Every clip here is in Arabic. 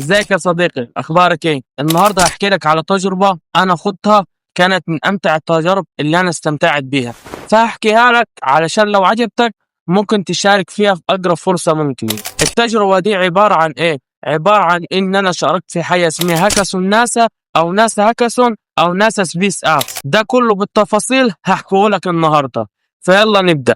ازيك يا صديقي؟ اخبارك ايه؟ النهارده هحكي لك على تجربه انا خضتها، كانت من امتع التجارب اللي انا استمتعت بيها، فهحكيها لك علشان لو عجبتك ممكن تشارك فيها في اقرب فرصه ممكن. التجربه دي عباره عن ايه؟ عباره عن ان انا شاركت في حاجه اسمها هاكاثون ناسا، او ناسا هاكاثون، او ناسا سبيس اب. ده كله بالتفاصيل هحكيه لك النهارده، فيلا نبدا.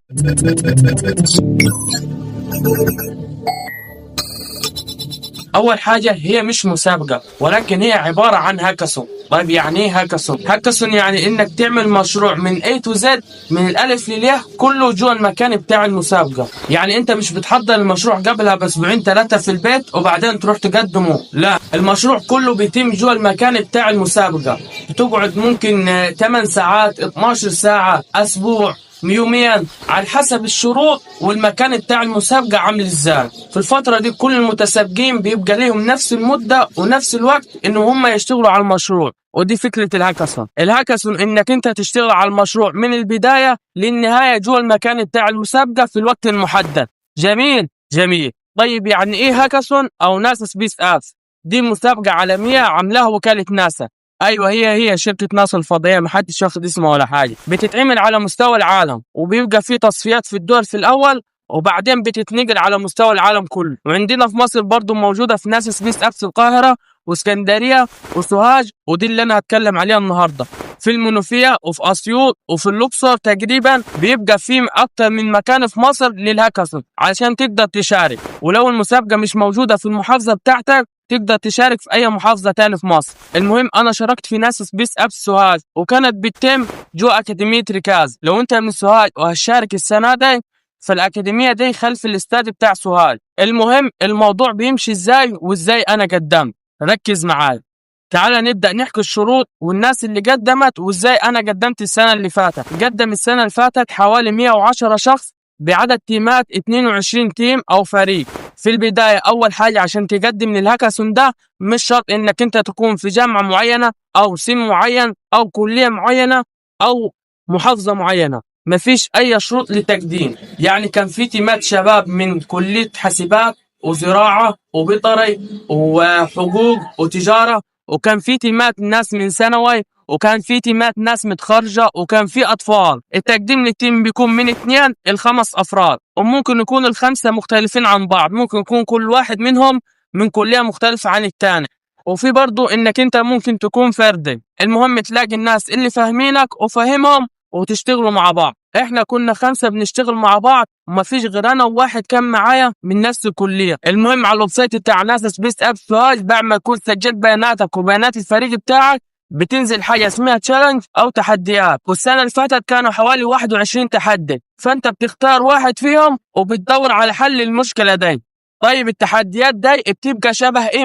اول حاجه هي مش مسابقه، ولكن هي عباره عن هاكاثون. طيب يعني ايه هاكاثون؟ هاكاثون يعني انك تعمل مشروع من A to Z، من الالف للياء، كله جوه المكان بتاع المسابقه. يعني انت مش بتحضر المشروع قبلها باسبوعين ثلاثه في البيت وبعدين تروح تقدمه، لا، المشروع كله بيتم جوه المكان بتاع المسابقه. بتقعد ممكن 8 ساعات، 12 ساعه، اسبوع، يوميا، على حسب الشروط والمكان بتاع المسابقة عامل ازاي. في الفترة دي كل المتسابقين بيبقى ليهم نفس المدة ونفس الوقت ان هم يشتغلوا على المشروع. ودي فكرة الهاكاثون. الهاكاثون انك انت تشتغل على المشروع من البداية للنهاية جوا المكان بتاع المسابقة في الوقت المحدد. جميل جميل. طيب يعني ايه هاكاثون او ناسا سبيس ابس؟ دي مسابقة عالمية عاملاها وكالة ناسا. ايوه، هي شركه ناسا الفضائيه، محدش واخد اسمها ولا حاجه. بتتعمل على مستوى العالم، وبيبقى في تصفيات في الدول في الاول، وبعدين بتتنقل على مستوى العالم كله. وعندنا في مصر برضو موجوده في ناسا سبيس ابس القاهره واسكندريه وسوهاج، ودي اللي انا هتكلم عليها النهارده. في المنوفيه وفي اسيوط وفي الاقصر تقريبا بيبقى في اكتر من مكان في مصر للهاكاثون علشان تقدر تشارك. ولو المسابقه مش موجوده في المحافظه بتاعتك تقدر تشارك في اي محافظه تاني في مصر. المهم انا شاركت في ناس سبيس ابس سوهاج، وكانت بتتم جو اكاديميه ركاز. لو انت من سوهاج وهتشارك السنه دي، فالاكاديميه دي خلف الاستاد بتاع سوهاج. المهم الموضوع بيمشي ازاي وازاي انا قدمت. ركز معايا. تعال نبدأ نحكي الشروط والناس اللي قدمت وازاي انا قدمت السنة اللي فاتت. قدم السنة اللي فاتت حوالي 110 شخص بعدد تيمات 22 تيم او فريق. في البداية اول حاجة عشان تقدم للهاكاثون ده مش شرط انك انت تكون في جامعة معينة او سن معين او كلية معينة او محافظة معينة. مفيش اي شروط للتقديم. يعني كان في تيمات شباب من كلية حاسبات وزراعة وبيطري وحقوق وتجارة، وكان في تيمات ناس من ثانوي، وكان في تيمات ناس متخرجة، وكان في أطفال. التقديم للتيم بيكون من 2 ل5 أفراد، وممكن يكون ال5 مختلفين عن بعض، ممكن يكون كل واحد منهم من كلية مختلفة عن التاني. وفي برضو إنك أنت ممكن تكون فردي. المهم تلاقي الناس اللي فاهمينك وفاهمهم وتشتغلوا مع بعض. احنا كنا 5 بنشتغل مع بعض، وما فيش غير انا وواحد كان معايا من نفس الكليه. المهم على الويب سايت بتاع ناسا سبيس اب سوهاج بعد ما تكون سجلت بياناتك وبيانات الفريق بتاعك بتنزل حاجه اسمها تشالنج او تحديات. والسنه اللي فاتت كانوا حوالي 21 تحدي، فانت بتختار واحد فيهم وبتدور على حل المشكله دي. طيب التحديات دي بتبقى شبه ايه؟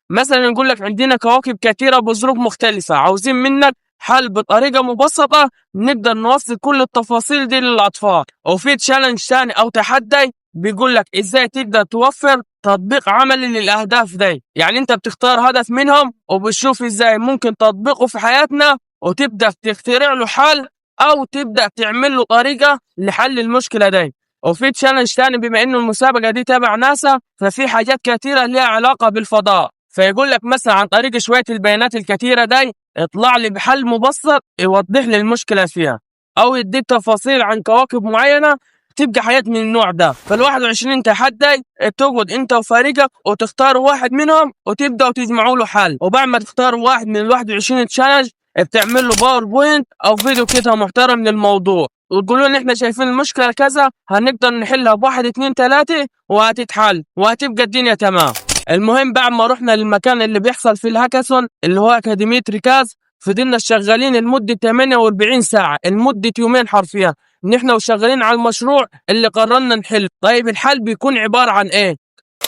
مثلا نقول لك عندنا كواكب كثيره بظروف مختلفه، عاوزين منك حل بطريقه مبسطه نقدر نوصل كل التفاصيل دي للأطفال. وفي تشالنج ثاني أو تحدي بيقول لك إزاي تقدر توفر تطبيق عملي للأهداف دي. يعني أنت بتختار هدف منهم وبتشوف إزاي ممكن تطبيقه في حياتنا، وتبدأ تخترع له حل أو تبدأ تعمل له طريقة لحل المشكلة دي. وفي تشالنج ثاني، بما إنه المسابقة دي تبع ناسا، ففي حاجات كثيرة لها علاقة بالفضاء، فيقول لك مثلا عن طريق شوية البيانات الكثيرة دي اطلع لي بحل مبسط يوضح لي المشكلة فيها، او يديك تفاصيل عن كواكب معينة تبقى حياة من النوع ده. فال21 تحدي بتقعد انت وفريقك وتختاروا واحد منهم وتبدأوا تجمعوا له حل. وبعد ما تختاروا واحد من ال21 تشالنج بتعمل له باوربوينت او فيديو كده محترم للموضوع، وتقولوا ان احنا شايفين المشكلة كذا، هنقدر نحلها بواحد اتنين تلاتة وهتتحل وهتبقى الدنيا تمام. المهم بعد ما رحنا للمكان اللي بيحصل فيه الهاكاثون اللي هو أكاديمية ركاز، فضلنا شغالين لمدة 48 ساعة، لمدة يومين حرفيا، نحن وشغالين على المشروع اللي قررنا نحل. طيب الحل بيكون عبارة عن ايه؟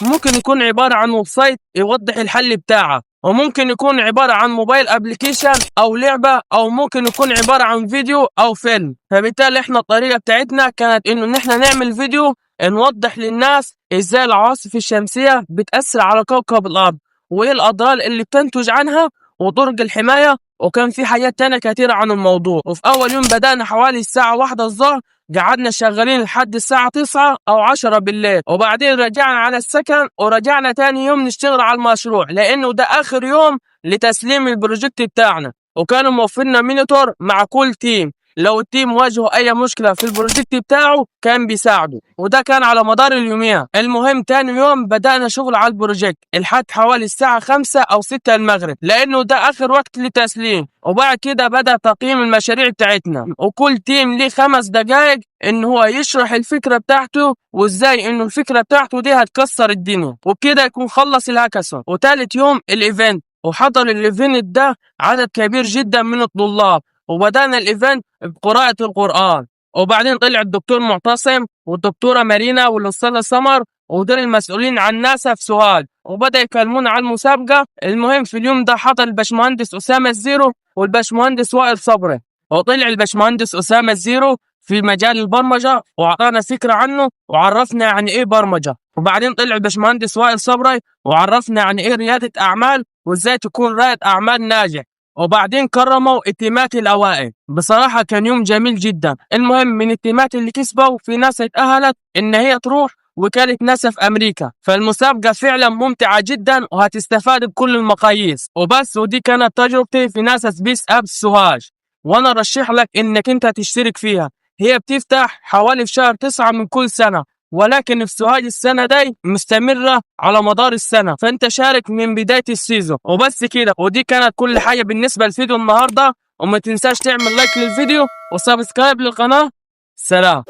ممكن يكون عبارة عن ويب سايت يوضح الحل بتاعه، وممكن يكون عبارة عن موبايل ابلكيشن او لعبة، او ممكن يكون عبارة عن فيديو او فيلم. فبالتالي احنا الطريقة بتاعتنا كانت انه نحن نعمل فيديو نوضح للناس ازاي العواصف الشمسية بتأثر على كوكب الارض، وايه الاضرار اللي بتنتج عنها، وطرق الحماية، وكان في حاجات تانية كتيرة عن الموضوع. وفي اول يوم بدأنا حوالي الساعة 1 الظهر، قعدنا شغالين لحد الساعة 9 أو 10 بالليل، وبعدين رجعنا على السكن ورجعنا تاني يوم نشتغل على المشروع، لأنه ده آخر يوم لتسليم البروجكت بتاعنا. وكانوا موفرنا مينيتور مع كل تيم، لو التيم واجهوا أي مشكلة في البروجكت بتاعه كان بيساعده، وده كان على مدار اليومين. المهم تاني يوم بدأنا شغل على البروجكت لحد حوالي الساعة 5 أو 6 المغرب، لأنه ده آخر وقت للتسليم. وبعد كده بدأ تقييم المشاريع بتاعتنا، وكل تيم ليه 5 دقايق إن هو يشرح الفكرة بتاعته وإزاي إنه الفكرة بتاعته دي هتكسر الدنيا، وبكده يكون خلص الهاكاثون. وتالت يوم الإيفنت، وحضر الإيفنت ده عدد كبير جدا من الطلاب، وبدأنا الإيفنت بقراءة القرآن. وبعدين طلع الدكتور معتصم والدكتورة مارينا والأستاذة سمر ودول المسؤولين عن ناسا في سوهاج، وبدأ يكلمونا عن المسابقة. المهم في اليوم ده حضر الباشمهندس أسامة الزيرو والباشمهندس وائل صبري، وطلع الباشمهندس أسامة الزيرو في مجال البرمجة وأعطانا فكرة عنه وعرفنا يعني إيه برمجة. وبعدين طلع الباشمهندس وائل صبري وعرفنا يعني إيه ريادة أعمال وإزاي تكون رائد أعمال ناجح. وبعدين كرموا التيمات الأوائل. بصراحة كان يوم جميل جدا. المهم من التيمات اللي كسبوا في ناس اتأهلت إن هي تروح وكالة ناسا في أمريكا، فالمسابقة فعلا ممتعة جدا وهتستفاد بكل المقاييس. وبس، ودي كانت تجربتي في ناسا سبيس أبس سوهاج، وأنا رشح لك إنك أنت تشترك فيها. هي بتفتح حوالي في شهر 9 من كل سنة، ولكن في سوهاج السنة دي مستمرة على مدار السنة، فانت شارك من بداية السيزون. وبس كده، ودي كانت كل حاجة بالنسبة لفيديو النهاردة. وما تنساش تعمل لايك للفيديو وسبسكرايب للقناة. سلام.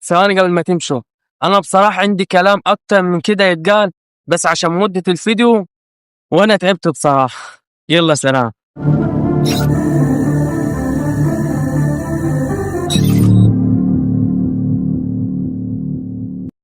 ثواني قبل ما تمشوا، انا بصراحة عندي كلام اكتر من كده يتقال، بس عشان مدة الفيديو وانا تعبت بصراحة. يلا سلام.